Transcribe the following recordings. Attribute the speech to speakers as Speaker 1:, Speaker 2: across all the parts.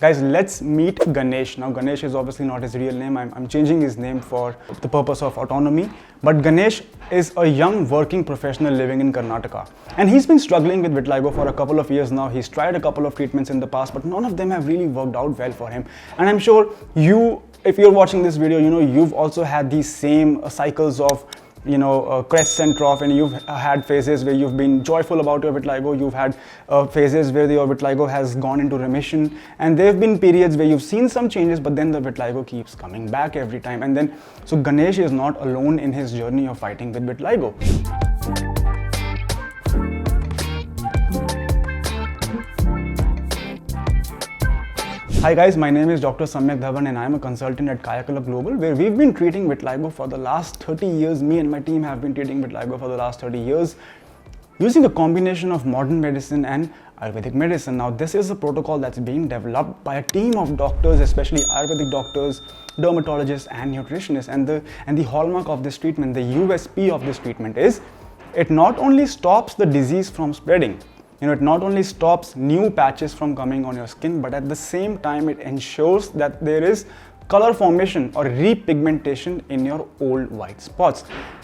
Speaker 1: Guys, let's meet Ganesh. Now, Ganesh is obviously not his real name. I'm changing his name for the purpose of autonomy. But Ganesh is a young working professional living in Karnataka. And he's been struggling with vitiligo for a couple of years now. He's tried a couple of treatments in the past, but none of them have really worked out well for him. And I'm sure if you're watching this video, you've also had these same cycles of crests and trough, and you've had phases where you've been joyful about your vitiligo, you've had phases where your vitiligo has gone into remission, and there have been periods where you've seen some changes, but then the vitiligo keeps coming back every time. And then, so Ganesh is not alone in his journey of fighting with vitiligo. Hi guys, my name is Dr. Samyak Dhawan and I am a consultant at Kayakala Global, where we've been treating vitiligo for the last 30 years. Me and my team have been treating vitiligo for the last 30 years using a combination of modern medicine and Ayurvedic medicine. Now, this is a protocol that's being developed by a team of doctors, especially Ayurvedic doctors, dermatologists and nutritionists. And the hallmark of this treatment, the USP of this treatment is it not only stops the disease from spreading, it not only stops new patches from coming on your skin, but at the same time, it ensures that there is color formation or repigmentation in your old white spots.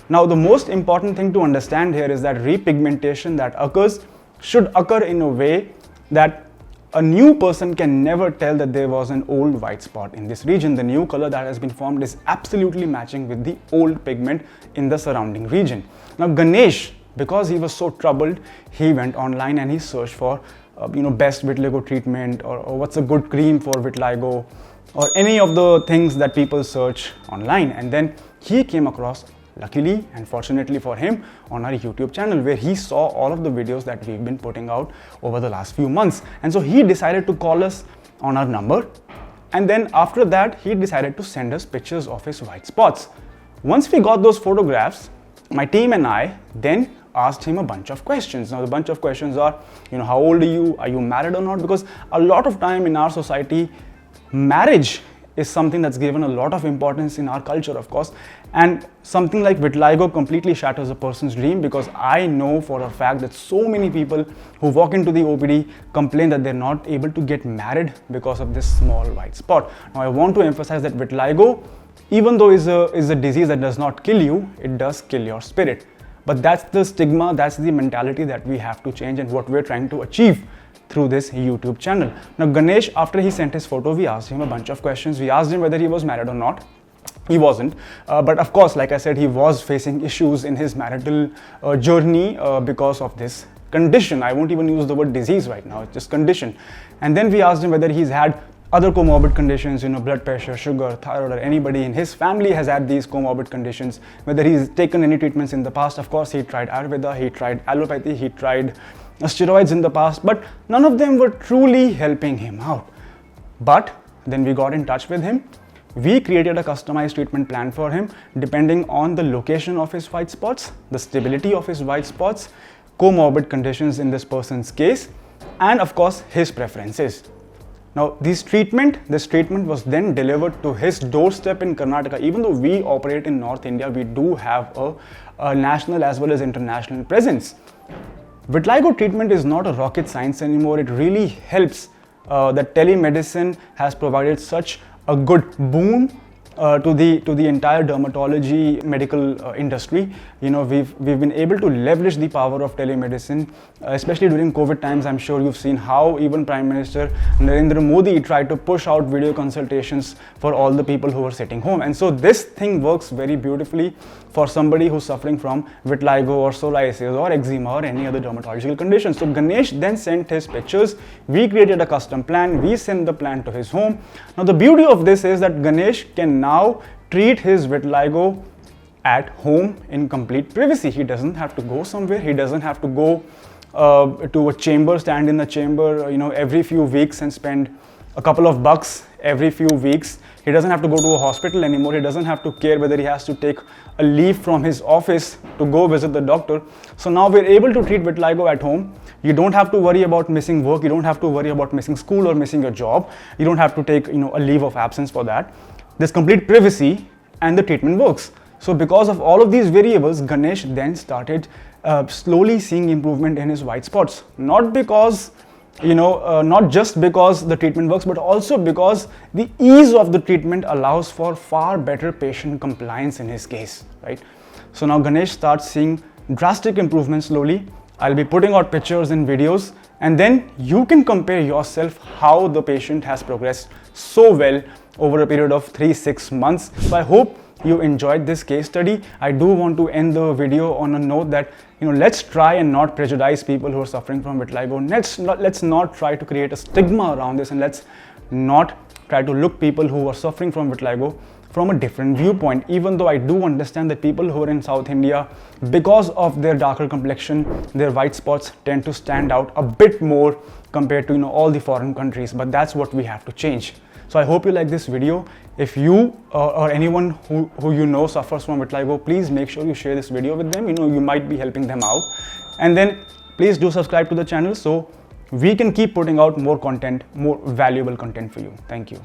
Speaker 1: Now, the most important thing to understand here is that repigmentation that occurs should occur in a way that a new person can never tell that there was an old white spot in this region. The new color that has been formed is absolutely matching with the old pigment in the surrounding region. Now, Ganesh, because he was so troubled, he went online and he searched for best vitiligo treatment or what's a good cream for vitiligo or any of the things that people search online. And then he came across, luckily and fortunately for him, on our YouTube channel, where he saw all of the videos that we've been putting out over the last few months. And so he decided to call us on our number. And then after that, he decided to send us pictures of his white spots. Once we got those photographs, my team and I then asked him a bunch of questions. Now, the bunch of questions are, how old are you married or not? Because a lot of time in our society, marriage is something that's given a lot of importance in our culture, of course. And something like vitiligo completely shatters a person's dream, because I know for a fact that so many people who walk into the OPD complain that they're not able to get married because of this small white spot. Now, I want to emphasize that vitiligo, even though is a disease that does not kill you, it does kill your spirit. But that's the stigma, that's the mentality that we have to change, and what we're trying to achieve through this YouTube channel. Now, Ganesh, after he sent his photo, we asked him a bunch of questions. We asked him whether he was married or not. He wasn't. But of course, like I said, he was facing issues in his marital journey because of this condition. I won't even use the word disease right now, it's just condition. And then we asked him whether he's had other comorbid conditions, blood pressure, sugar, thyroid, or anybody in his family has had these comorbid conditions, whether he's taken any treatments in the past. Of course, he tried Ayurveda, he tried allopathy, he tried steroids in the past, but none of them were truly helping him out. But then we got in touch with him. We created a customized treatment plan for him, depending on the location of his white spots, the stability of his white spots, comorbid conditions in this person's case, and of course, his preferences. Now, this treatment was then delivered to his doorstep in Karnataka. Even though we operate in North India, we do have a national as well as international presence. Vitiligo treatment is not a rocket science anymore. It really helps that telemedicine has provided such a good boon to the entire dermatology medical industry. We've been able to leverage the power of telemedicine, especially during COVID times. I'm sure you've seen how even Prime Minister Narendra Modi tried to push out video consultations for all the people who were sitting home. And so this thing works very beautifully for somebody who's suffering from vitiligo or psoriasis or eczema or any other dermatological condition. So Ganesh then sent his pictures. We created a custom plan. We sent the plan to his home. Now, the beauty of this is that Ganesh can now treat his vitiligo at home in complete privacy. He doesn't have to go somewhere. He doesn't have to go to a chamber, stand in a chamber, every few weeks and spend a couple of bucks every few weeks. He doesn't have to go to a hospital anymore. He doesn't have to care whether he has to take a leave from his office to go visit the doctor. So now we're able to treat vitiligo at home. You don't have to worry about missing work. You don't have to worry about missing school or missing your job. You don't have to take, a leave of absence for that. There's complete privacy and the treatment works. So because of all of these variables, Ganesh then started slowly seeing improvement in his white spots. Not because not just because the treatment works, but also because the ease of the treatment allows for far better patient compliance in his case, right? So now Ganesh starts seeing drastic improvements slowly. I'll be putting out pictures and videos, and then you can compare yourself how the patient has progressed so well over a period of 3-6 months. So I hope you enjoyed this case study. I do want to end the video on a note that let's try and not prejudice people who are suffering from vitiligo. Let's not try to create a stigma around this, and let's not try to look people who are suffering from vitiligo from a different viewpoint. Even though I do understand that people who are in South India, because of their darker complexion, their white spots tend to stand out a bit more compared to all the foreign countries, but that's what we have to change. So I hope you like this video. If you or anyone who suffers from vitiligo, please make sure you share this video with them. You might be helping them out. And then please do subscribe to the channel so we can keep putting out more content, more valuable content for you. Thank you.